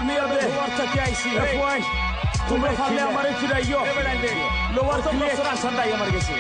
মিয়া বে লোয়ার থেকে আইছি পয়েন্ট তোমরা খালে আমারে ফিরাইও লোয়ার থেকে রানসান্দাই আমার গেছে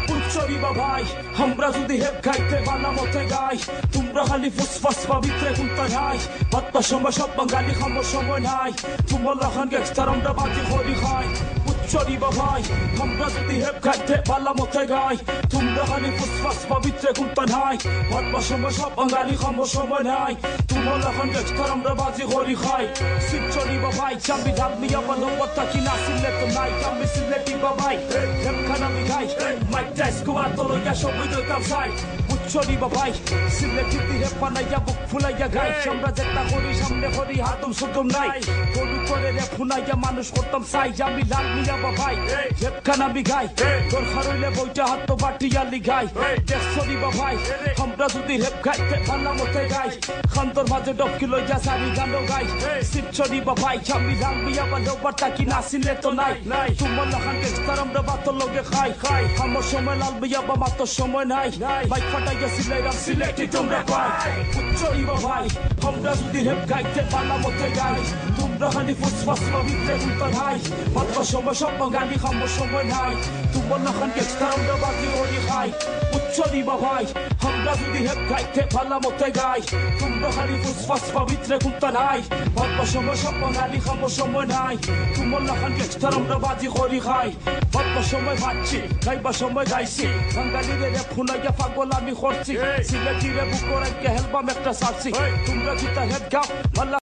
পুচ্চরি ভাই আমরা যদি হেপ খাইতে বালা মতে গাই তোমরা খালি ফুসফাস পবিত্রে কুন্তা নাই বাত্তা সময় সব বাঙালি খামর সময় নাই তোমার লাখান গ্যাংস্টার আমরা বাজি হরি খাই পুচ্চরি ভাই আমরা যদি হেপ খাইতে বালা মতে গাই তোমরা খালি ফুসফাস পবিত্রে কুন্তা নাই বাত্তা সময় সব বাঙালি খামর সময় নাই তোমার লাখান গ্যাংস্টার আমরা বাজি হরি খাই সিচ্চরি ভাই চাবি ঢালমি আমার নম্বর থাকি না সিলে তো নাই আমি সিলেটি ভাই হেপ খানা আমি গাই Mike Dice go out todo ya show with the outside পুচ্চরি ভাই সিলেটি দিয়ে পানাইয়া বুক ফুলাইয়া গাই আমরা যেটা করি সামনে করি হাতম সুদম নাই গরু করে রে ফুনাইয়া মানুষ করতাম চাই আমি লাল মিয়া ভাই হেপখানা আমি গাই তোর হারইলে বইটা হাত তো বাটিয়ালি গাই দেখছরি ভাই আমরা যদি হেপ খাইতে ভালো মতে গাই খান্তর মাঝে ডবকি লইয়া সারি গানো গাই সিচ্চরি ভাই আমি লাল মিয়া লোবার তাকি না সিলে তো নাই তোমার লাখান গেস্টার আমরা বাতর লগে খাই আমার সময় লাল মিয়া মাত্র সময় নাই বাইক ফাটাইয়া সিলাইরাম সিলেটি তোমরা পাই পুচ্চরি ভাই আমরা যদি হেপ গাইতে পালা মতে গাই তোমরা খালি ফুসফাস পবিত্রে কুন্তা নাই মাত্র সময় সব বাঙালি খামর সময় নাই তোমার লাখান গেস্টার আমরা বাকি হরি খাই পুচ্চরি ভাই আমরা যদি হেপ গাইতে পালা মতে গাই তোমরা খালি ফুসফাস পবিত্রে কুন্তা নাই মাত্র সময় সব বাঙালি খামর সময় নাই তোমার লাখান গেস্টার আমরা বাজি হরি খাই মাত্র সময় বাঁচছি গাইবা সময় গাইছি বাঙালিরে রে ফুনাইয়া পাগল আমি করছি সিলেটি রে বুক করে হেলবাম একটা সারছি তোমরা কি তা হেড গাও